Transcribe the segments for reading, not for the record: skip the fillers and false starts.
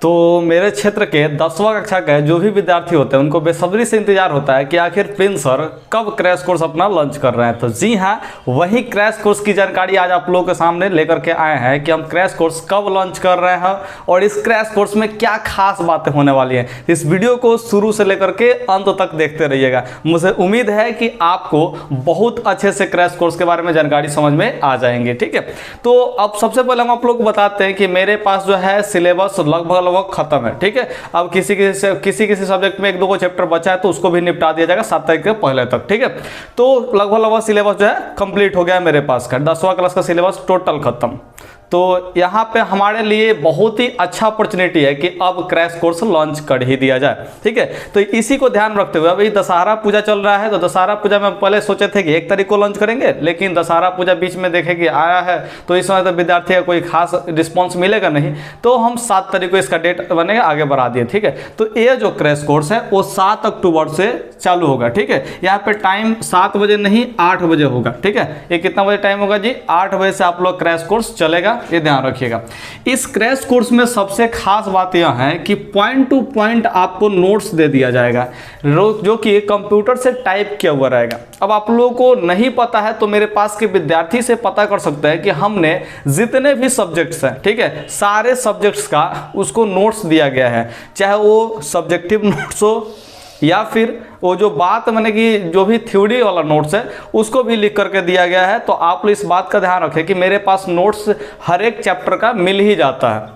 तो मेरे क्षेत्र के 10वां कक्षा के जो भी विद्यार्थी होते हैं उनको बेसब्री से इंतजार होता है कि आखिर प्रिंस सर कब क्रैश कोर्स अपना लॉन्च कर रहे हैं। तो जी हाँ, वही क्रैश कोर्स की जानकारी आज आप लोगों के सामने लेकर के आए हैं कि हम क्रैश कोर्स कब लॉन्च कर रहे हैं और इस क्रैश कोर्स में क्या खास बातें होने वाली हैं। इस वीडियो को शुरू से लेकर के अंत तक देखते रहिएगा। मुझे उम्मीद है कि आपको बहुत अच्छे से क्रैश कोर्स के बारे में जानकारी समझ में आ जाएंगे। ठीक है, तो अब सबसे पहले हम आप लोग को बताते हैं कि मेरे पास जो है सिलेबस लगभग खत्म है। ठीक है, अब किसी सब्जेक्ट में 1-2 चैप्टर बचा है तो उसको भी निपटा दिया जाएगा 7 तारीख के पहले तक। ठीक है, तो लगभग सिलेबस जो है कंप्लीट हो गया है मेरे पास का 10वां क्लास का सिलेबस टोटल खत्म। तो यहाँ पे हमारे लिए बहुत ही अच्छा अपॉर्चुनिटी है कि अब क्रैश कोर्स लॉन्च कर ही दिया जाए। ठीक है, तो इसी को ध्यान रखते हुए अभी दशहरा पूजा चल रहा है, तो दशहरा पूजा में पहले सोचे थे कि 1 तारीख को लॉन्च करेंगे, लेकिन दशहरा पूजा बीच में देखे कि आया है तो इस समय तो विद्यार्थी का कोई खास रिस्पॉन्स मिलेगा नहीं, तो हम 7 तारीख को इसका डेट बनेगा आगे बढ़ा दिए। ठीक है, तो ये जो क्रैश कोर्स है वो 7 अक्टूबर से चालू होगा। ठीक है, यहाँ पे टाइम 7 बजे नहीं 8 बजे होगा। ठीक है, ये कितना बजे टाइम होगा जी? 8 बजे से आप लोग क्रैश कोर्स चलेगा, ये ध्यान रखिएगा। इस क्रैश कोर्स में सबसे खास बात यह है कि पॉइंट टू पॉइंट आपको नोट्स दे दिया जाएगा जो कि कंप्यूटर से टाइप किया हुआ रहेगा। अब आप लोगों को नहीं पता है तो मेरे पास के विद्यार्थी से पता कर सकते हैं कि हमने जितने भी सब्जेक्ट्स हैं, ठीक है, सारे सब्जेक्ट्स का उसको नोट्स दिया गया है, चाहे वो सब्जेक्टिव नोट्स हो या फिर वो जो बात मैंने कि जो भी थ्योरी वाला नोट्स है उसको भी लिख करके दिया गया है। तो आप लोग इस बात का ध्यान रखें कि मेरे पास नोट्स हर एक चैप्टर का मिल ही जाता है।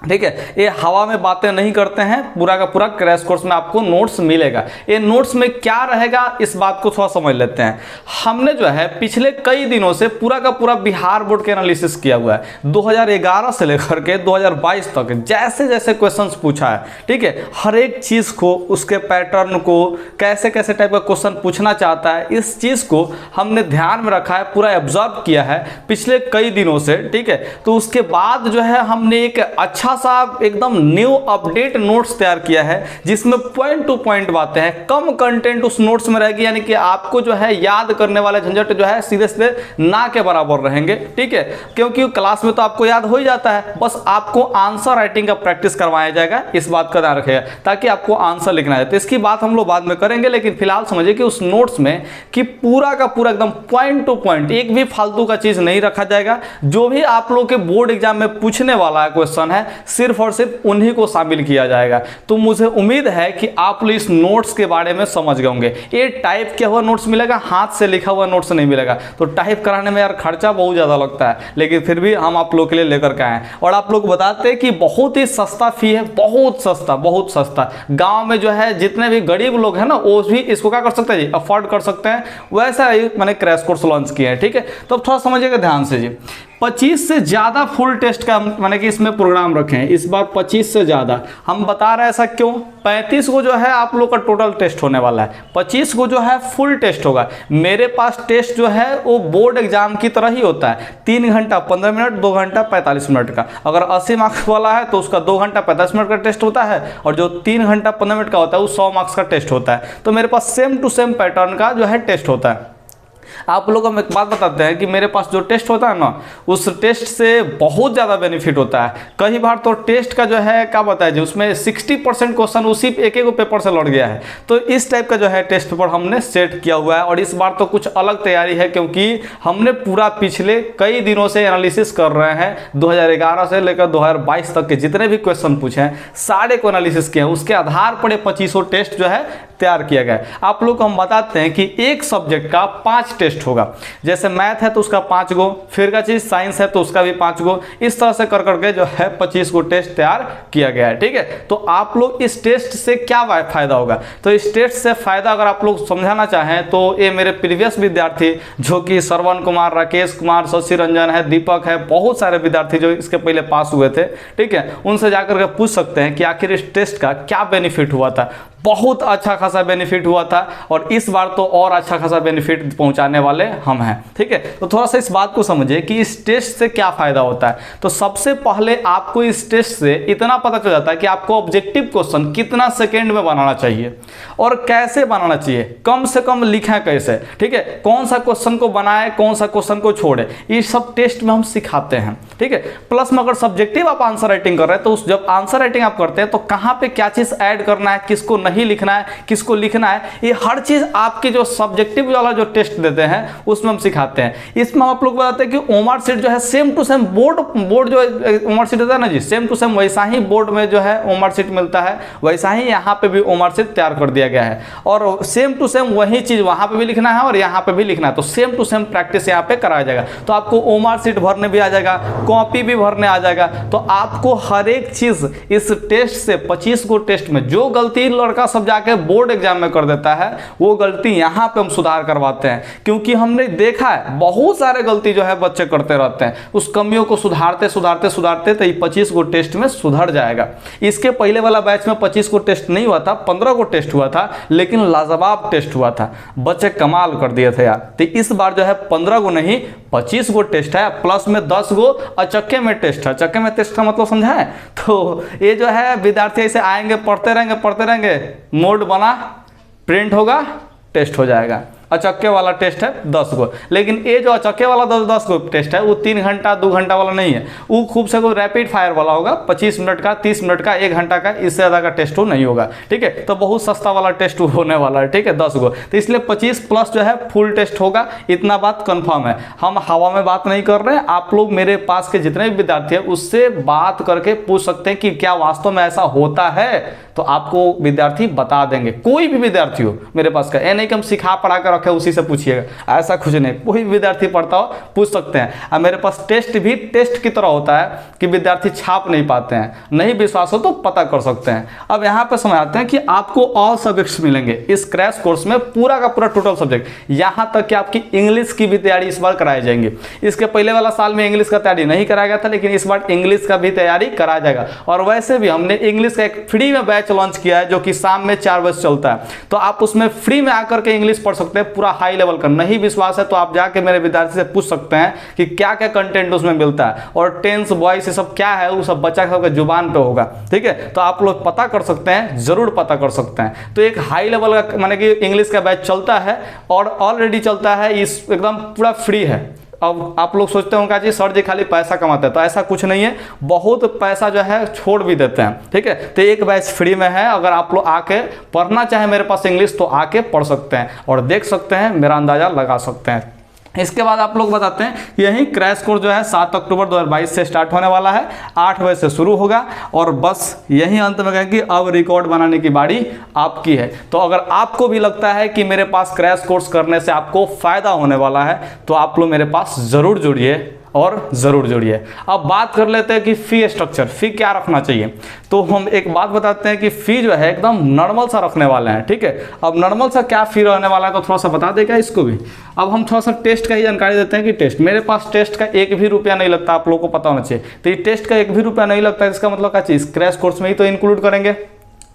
ठीक है, ये हवा में बातें नहीं करते हैं, पूरा का पूरा क्रैश कोर्स में आपको नोट्स मिलेगा। ये नोट्स में क्या रहेगा इस बात को थोड़ा समझ लेते हैं। हमने जो है पिछले कई दिनों से पूरा का पूरा बिहार बोर्ड के एनालिसिस किया हुआ है 2011 से लेकर के 2022 तक, जैसे जैसे क्वेश्चंस पूछा है। ठीक है, हर एक चीज़ को, उसके पैटर्न को, कैसे कैसे टाइप का क्वेश्चन पूछना चाहता है, इस चीज़ को हमने ध्यान में रखा है, पूरा ऑब्जर्व किया है पिछले कई दिनों से। ठीक है, तो उसके बाद जो है हमने एक अच्छा सा एकदम न्यू अपडेट नोट्स तैयार किया है जिसमें पॉइंट टू पॉइंट बातें हैं, कम कंटेंट उस नोट्स में रहेगी, यानी कि आपको जो है याद करने वाले झंझट जो है सीधे सीधे ना के बराबर रहेंगे। ठीक है, क्योंकि क्लास में तो आपको याद हो ही जाता है, बस आपको आंसर राइटिंग का प्रैक्टिस करवाया जाएगा। इस बात का ध्यान रखिएगा ताकि आपको आंसर लिखना है। तो इसकी बात हम लोग बाद में करेंगे, लेकिन फिलहाल समझिए कि उस नोट्स में कि पूरा का पूरा एकदम पॉइंट टू पॉइंट एक भी फालतू का चीज नहीं रखा जाएगा। जो भी आप लोग के बोर्ड एग्जाम में पूछने वाला क्वेश्चन है सिर्फ और सिर्फ उन्हीं को शामिल किया जाएगा। तो मुझे उम्मीद है कि आप लोग इस नोट्स के बारे में समझ गए होंगे। ये टाइप किया हुआ नोट्स मिलेगा, हाथ से लिखा हुआ नोट्स नहीं मिलेगा। तो टाइप कराने में यार खर्चा बहुत ज़्यादा लगता है, लेकिन फिर भी हम आप लोग के लिए लेकर के आए हैं। और आप लोग बताते हैं कि बहुत ही सस्ता फी है, बहुत सस्ता। गाँव में जो है जितने भी गरीब लोग हैं ना वो भी इसको क्या कर सकते हैं जी, अफोर्ड कर सकते हैं। वैसा ही मैंने क्रैश कोर्स लॉन्च किया है। ठीक है, तो थोड़ा समझिएगा ध्यान से जी। 25 से ज़्यादा फुल टेस्ट का मैंने कि इसमें प्रोग्राम रखे हैं इस बार। 25 से ज़्यादा हम बता रहे हैं, ऐसा क्यों? 35 को जो है आप लोग का टोटल टेस्ट होने वाला है, 25 को जो है फुल टेस्ट होगा। मेरे पास टेस्ट जो है वो बोर्ड एग्जाम की तरह ही होता है, 3 घंटा 15 मिनट, 2 घंटा 45 मिनट का। अगर 80 मार्क्स वाला है तो उसका 2 घंटा 45 मिनट का टेस्ट होता है, और जो 3 घंटा 15 मिनट का होता है वो 100 मार्क्स का टेस्ट होता है। तो मेरे पास सेम टू सेम पैटर्न का जो है टेस्ट होता है। आप लोगों को हम एक बात बताते हैं कि मेरे पास जो टेस्ट होता है ना, उस टेस्ट से बहुत ज़्यादा बेनिफिट होता है। कई बार तो टेस्ट का जो है क्या बताया जी, उसमें 60% क्वेश्चन उसी एक पेपर से लौट गया है। तो इस टाइप का जो है टेस्ट पर हमने सेट किया हुआ है। और इस बार तो कुछ अलग तैयारी है, क्योंकि हमने पूरा पिछले कई दिनों से एनालिसिस कर रहे हैं। 2011 से लेकर 2022 तक के जितने भी क्वेश्चन पूछे हैं सारे को एनालिसिस किया है, उसके आधार पर 2500 टेस्ट जो है तैयार किया गया है। आप लोग को हम बताते हैं कि एक सब्जेक्ट का 5 टेस्ट होगा। जैसे मैथ है तो उसका 5 गो, फिर का चीज साइंस है तो उसका भी 5 गो, इस तरह से कर करके जो है 25 गो टेस्ट तैयार किया गया है। ठीक है, तो आप लोग इस टेस्ट से क्या फायदा होगा? तो इस टेस्ट से फायदा अगर आप लोग समझाना चाहें तो ये मेरे प्रीवियस विद्यार्थी जो कि श्रवण कुमार, राकेश कुमार, शशि रंजन है, दीपक है, बहुत सारे विद्यार्थी जो इसके पहले पास हुए थे, ठीक है, उनसे जाकर के पूछ सकते हैं कि आखिर इस टेस्ट का क्या बेनिफिट हुआ था। बहुत अच्छा खासा बेनिफिट हुआ था और इस बार तो और अच्छा खासा बेनिफिट पहुंचाने वाले हम हैं। ठीक है, तो थोड़ा सा इस बात को समझिए कि इस टेस्ट से क्या फ़ायदा होता है। तो सबसे पहले आपको इस टेस्ट से इतना पता चल जाता है कि आपको ऑब्जेक्टिव क्वेश्चन कितना सेकेंड में बनाना चाहिए और कैसे बनाना चाहिए, कम से कम लिखें कैसे। ठीक है, कौन सा क्वेश्चन को बनाए, कौन सा क्वेश्चन को छोड़े, ये सब टेस्ट में हम सिखाते हैं। ठीक है, प्लस में अगर सब्जेक्टिव आप आंसर राइटिंग कर रहे हैं तो जब आंसर राइटिंग आप करते हैं तो कहाँ पे क्या चीज़ ऐड करना है, किसको नहीं लिखना है, किसको लिखना है, ये हर चीज़ आपके जो सब्जेक्टिव वाला जो टेस्ट देते हैं उसमें हम सिखाते हैं। इसमें हम आप लोग बताते हैं कि ओमार शीट जो है सेम टू सेम बोर्ड जो ओमार शीट होता है ना जी, सेम टू सेम वैसा ही बोर्ड में जो है ओमार शीट मिलता है, वैसा ही यहाँ पे भी ओमार शीट तैयार कर दिया गया है और सेम टू सेम वही चीज़ वहाँ पे भी लिखना है और यहाँ पे भी लिखना है। तो सेम टू सेम प्रैक्टिस यहाँ पे कराया जाएगा। तो आपको ओमार शीट भरने भी आ जाएगा, कॉपी भी भरने आ जाएगा। तो आपको हर एक चीज़ इस टेस्ट से 25 को टेस्ट में जो गलती लड़का सब जाके बोर्ड एग्जाम में कर देता है वो गलती यहाँ पे हम सुधार करवाते हैं, क्योंकि हमने देखा है बहुत सारे गलती जो है बच्चे करते रहते हैं। उस कमियों को सुधारते सुधारते सुधारते तो ये 25 को टेस्ट में सुधर जाएगा। इसके पहले वाला बैच में 25 को टेस्ट नहीं हुआ था, 15 को टेस्ट हुआ था, लेकिन लाजवाब टेस्ट हुआ था, बच्चे कमाल कर दिए थे यार। तो इस बार जो है 15 को नहीं 25 को टेस्ट है, प्लस में 10 को अचक्के में टेस्ट है। चक्के में टेस्ट का मतलब समझा है? तो ये जो है विद्यार्थी ऐसे आएंगे, पढ़ते रहेंगे, मोड बना, प्रिंट होगा, टेस्ट हो जाएगा। अचक्के वाला टेस्ट है 10 को, लेकिन ये जो अचक्के वाला 10 को टेस्ट है वो 3 घंटा 2 घंटा वाला नहीं है, वो खूब से कोई रैपिड फायर वाला होगा, 25 मिनट का, 30 मिनट का, 1 घंटा का, इससे ज़्यादा का टेस्ट वो नहीं होगा। ठीक है, तो बहुत सस्ता वाला टेस्ट होने वाला है। ठीक है, 10 को, तो इसलिए 25 प्लस जो है फुल टेस्ट होगा, इतना बात कन्फर्म है। हम हवा में बात नहीं कर रहे हैं, आप लोग मेरे पास के जितने भी विद्यार्थी हैं उससे बात करके पूछ सकते हैं कि क्या वास्तव में ऐसा होता है, तो आपको विद्यार्थी बता देंगे। कोई भी विद्यार्थी हो मेरे पास का, ये नहीं कि हम सिखा पढ़ा कर रखे उसी से पूछिएगा, ऐसा कुछ नहीं। कोई भी विद्यार्थी पढ़ता हो पूछ सकते हैं। अब मेरे पास टेस्ट भी टेस्ट की तरह होता है कि विद्यार्थी छाप नहीं पाते हैं, नहीं विश्वास हो तो पता कर सकते हैं। अब यहाँ पे समझाते हैं कि आपको ऑल सब्जेक्ट्स मिलेंगे इस क्रैश कोर्स में, पूरा का पूरा टोटल सब्जेक्ट, यहाँ तक कि आपकी इंग्लिश की भी तैयारी इस बार कराई जाएंगी। इसके पहले वाला साल में इंग्लिश का तैयारी नहीं कराया गया था, लेकिन इस बार इंग्लिश का भी तैयारी कराया जाएगा। और वैसे भी हमने इंग्लिश का एक फ्री में बैच लॉन्च किया है जो कि शाम में 4 बजे चलता है, तो आप उसमें फ्री में आकर के इंग्लिश पढ़ सकते हैं, पूरा हाई लेवल का। नहीं विश्वास है तो आप जाके मेरे विद्यार्थी से पूछ सकते हैं कि क्या क्या कंटेंट उसमें मिलता है और टेंस वॉइस ये सब क्या है, वो सब बच्चा सबके जुबान पे होगा। ठीक है, तो आप लोग पता कर सकते हैं, जरूर पता कर सकते हैं। तो एक हाई लेवल का माने कि इंग्लिश का बैच चलता है और ऑलरेडी चलता है, इस एकदम पूरा फ्री है। अब आप लोग सोचते होंगे जी सर जी खाली पैसा कमाते हैं, तो ऐसा कुछ नहीं है, बहुत पैसा जो है छोड़ भी देते हैं। ठीक है, तो एक बैच फ्री में है, अगर आप लोग आके पढ़ना चाहें मेरे पास इंग्लिश तो आके पढ़ सकते हैं और देख सकते हैं, मेरा अंदाज़ा लगा सकते हैं। इसके बाद आप लोग बताते हैं यही क्रैश कोर्स जो है 7 अक्टूबर 2022 से स्टार्ट होने वाला है, 8 बजे से शुरू होगा और बस यही अंत में कहें कि अब रिकॉर्ड बनाने की बारी आपकी है। तो अगर आपको भी लगता है कि मेरे पास क्रैश कोर्स करने से आपको फ़ायदा होने वाला है तो आप लोग मेरे पास ज़रूर जुड़िए और ज़रूर जुड़िए। अब बात कर लेते हैं कि फ़ी स्ट्रक्चर, फ़ी क्या रखना चाहिए। तो हम एक बात बताते हैं कि फ़ी जो है एकदम नॉर्मल सा रखने वाले हैं। ठीक है, अब नॉर्मल सा क्या फ़ी रहने वाला है तो थोड़ा सा बता देगा इसको भी। अब हम थोड़ा सा टेस्ट का ही जानकारी देते हैं कि टेस्ट, मेरे पास टेस्ट का 1 भी रुपया नहीं लगता, आप लोगों को पता होना चाहिए। तो ये टेस्ट का 1 भी रुपया नहीं लगता है, इसका मतलब क्या चीज़ क्रैश कोर्स में ही तो इंक्लूड करेंगे।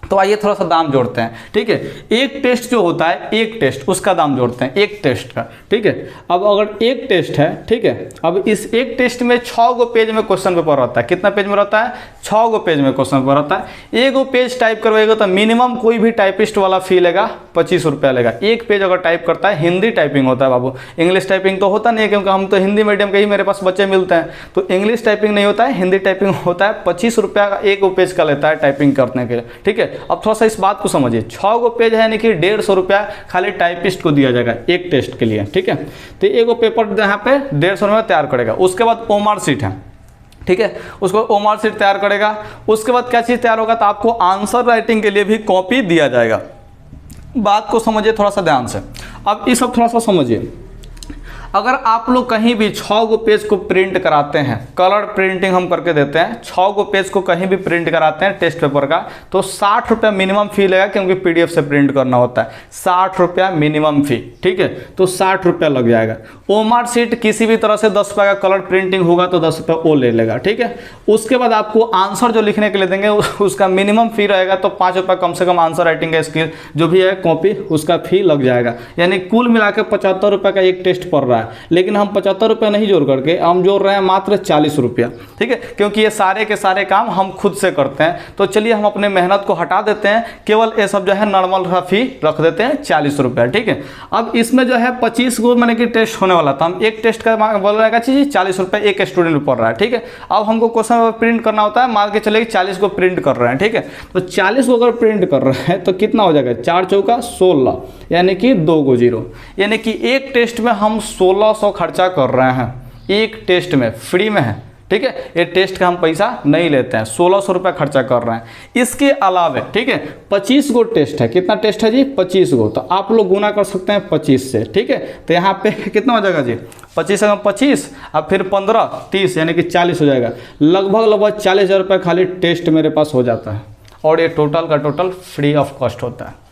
तो आइए थोड़ा सा दाम जोड़ते हैं। ठीक है, एक टेस्ट जो होता है, एक टेस्ट उसका दाम जोड़ते हैं, एक टेस्ट का। ठीक है, अब अगर एक टेस्ट है, ठीक है, अब इस एक टेस्ट में 6 गो पेज में क्वेश्चन पेपर रहता है। कितना पेज में रहता है? 6 गो पेज में क्वेश्चन पेपर रहता है। 1 गो पेज टाइप करवाएगा तो मिनिमम कोई भी टाइपिस्ट वाला फी लेगा 25 रुपया लेगा। 1 पेज अगर टाइप करता है, हिंदी टाइपिंग होता है बाबू, इंग्लिश टाइपिंग तो होता नहीं है, क्योंकि हम तो हिंदी मीडियम के ही मेरे पास बच्चे मिलते हैं, तो इंग्लिश टाइपिंग नहीं होता है, हिंदी टाइपिंग होता है। 25 रुपया का 1 गो पेज का लेता है टाइपिंग करने के लिए। ठीक है, अब थोड़ा सा इस बात को समझिए, 6 गो पेज है यानी कि 150 रुपया खाली टाइपिस्ट को दिया जाएगा एक टेस्ट के लिए। ठीक है, तो एक गो पेपर यहाँ पे 150 रुपये तैयार करेगा। उसके बाद ओमार शीट है, ठीक है, उसको ओमार शीट तैयार करेगा। उसके बाद क्या चीज़ तैयार होगा, तो आपको आंसर राइटिंग के लिए भी कॉपी दिया जाएगा। बात को समझिए थोड़ा सा ध्यान से। अब ये सब थोड़ा सा समझिए, अगर आप लोग कहीं भी 6 गो पेज को प्रिंट कराते हैं, कलर प्रिंटिंग हम करके देते हैं, 6 गो पेज को कहीं भी प्रिंट कराते हैं टेस्ट पेपर का, तो 60 रुपया मिनिमम फी लगेगा, क्योंकि पीडीएफ से प्रिंट करना होता है। 60 रुपया मिनिमम फी, ठीक है, तो 60 रुपया लग जाएगा। ओमार शीट किसी भी तरह से 10 रुपये का कलर प्रिंटिंग होगा तो 10 रुपये वो ले लेगा, ठीक है। उसके बाद आपको आंसर जो लिखने के लिए देंगे उसका मिनिमम फी रहेगा, तो 5 रुपये कम से कम आंसर राइटिंग का स्किल जो भी है कॉपी उसका फी लग जाएगा। यानी कुल मिला के 75 रुपये का एक टेस्ट पड़ रहा है, लेकिन हम 75 रुपये नहीं जोड़ करके हम जोड़ रहे हैं मात्र 40 रुपया, ठीक है, क्योंकि ये सारे के सारे काम हम खुद से करते हैं। तो चलिए हम अपने मेहनत को हटा देते हैं, केवल ये सब जो है नॉर्मल फी रख देते हैं 40 रुपया, ठीक है। अब इसमें जो है 25 गो मैंने कि टेस्ट होने वाला था, हम एक टेस्ट का बोल रहे हैं चीज़ 40 रुपये एक स्टूडेंट पड़ रहा है, ठीक है। अब हमको क्वेश्चन प्रिंट करना होता है, मान के चले 40 को प्रिंट कर रहे हैं, ठीक है। तो 40 को अगर प्रिंट कर रहे हैं तो कितना हो जाएगा, 4 चौका 16, यानी कि 2 गो 0, यानी कि एक टेस्ट में हम 1600 खर्चा कर रहे हैं, एक टेस्ट में फ्री में है, ठीक है। ये टेस्ट का हम पैसा नहीं लेते हैं, 1600 रुपया खर्चा कर रहे हैं। इसके अलावा, ठीक है, 25 गो टेस्ट है, कितना टेस्ट है जी, 25 गो, तो आप लोग गुना कर सकते हैं 25 से, ठीक है। तो यहाँ पे कितना हो जाएगा जी, 25 अगर 25 अब फिर 15 30, यानी कि 40 हो जाएगा। लगभग 40,000 रुपये खाली टेस्ट मेरे पास हो जाता है, और ये टोटल का टोटल फ्री ऑफ कॉस्ट होता है।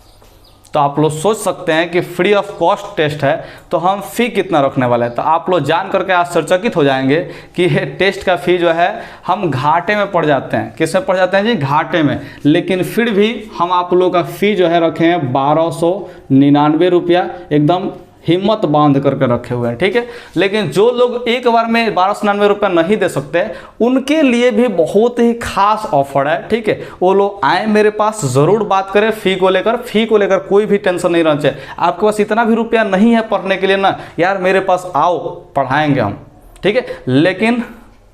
तो आप लोग सोच सकते हैं कि फ्री ऑफ कॉस्ट टेस्ट है तो हम फ़ी कितना रखने वाले हैं। तो आप लोग जान करके आश्चर्यचकित हो जाएंगे कि ये टेस्ट का फ़ी जो है हम घाटे में पड़ जाते हैं। किस में पड़ जाते हैं जी, घाटे में। लेकिन फिर भी हम आप लोगों का फ़ी जो है रखे हैं 1299 रुपया, एकदम हिम्मत बांध करके रखे हुए हैं, ठीक है। लेकिन जो लोग एक बार में 1299 रुपया नहीं दे सकते, उनके लिए भी बहुत ही खास ऑफर है, ठीक है। वो लोग आए मेरे पास, ज़रूर बात करें फ़ी को लेकर कोई भी टेंशन नहीं रहना चाहिए। आपके पास इतना भी रुपया नहीं है पढ़ने के लिए ना, यार मेरे पास आओ, पढ़ाएंगे हम, ठीक है। लेकिन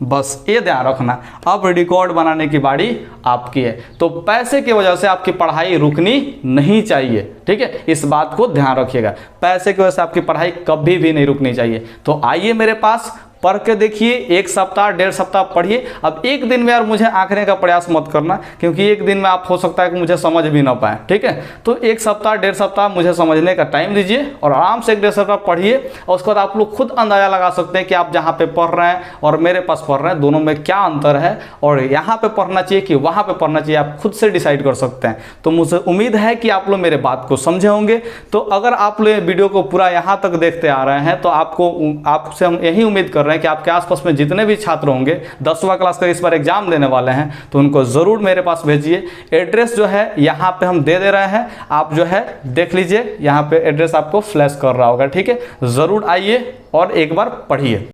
बस ये ध्यान रखना, अब रिकॉर्ड बनाने की बारी आपकी है, तो पैसे की वजह से आपकी पढ़ाई रुकनी नहीं चाहिए, ठीक है। इस बात को ध्यान रखिएगा, पैसे की वजह से आपकी पढ़ाई कभी भी नहीं रुकनी चाहिए। तो आइए मेरे पास, पढ़ के देखिए, 1 सप्ताह 1.5 सप्ताह पढ़िए। अब एक दिन में यार मुझे आंकने का प्रयास मत करना, क्योंकि एक दिन में आप हो सकता है कि मुझे समझ भी ना पाए, ठीक है। तो 1 सप्ताह 1.5 सप्ताह मुझे समझने का टाइम दीजिए, और आराम से 1.5 सप्ताह पढ़िए, और उसके बाद आप लोग खुद अंदाज़ा लगा सकते हैं कि आप जहाँ पे पढ़ रहे हैं और मेरे पास पढ़ रहे हैं, दोनों में क्या अंतर है, और यहाँ पे पढ़ना चाहिए कि वहाँ पे पढ़ना चाहिए, आप खुद से डिसाइड कर सकते हैं। तो मुझे उम्मीद है कि आप लोग मेरे बात को समझे होंगे। तो अगर आप लोग वीडियो को पूरा यहाँ तक देखते आ रहे हैं, तो आपसे हम यही उम्मीद कर रहे हैं कि आपके आसपास में जितने भी छात्र होंगे 10वां क्लास का इस बार एग्जाम देने वाले हैं, तो उनको ज़रूर मेरे पास भेजिए। एड्रेस जो है यहाँ पे हम दे रहे हैं, आप जो है देख लीजिए, यहाँ पे एड्रेस आपको फ्लैश कर रहा होगा, ठीक है। ज़रूर आइए और एक बार पढ़िए।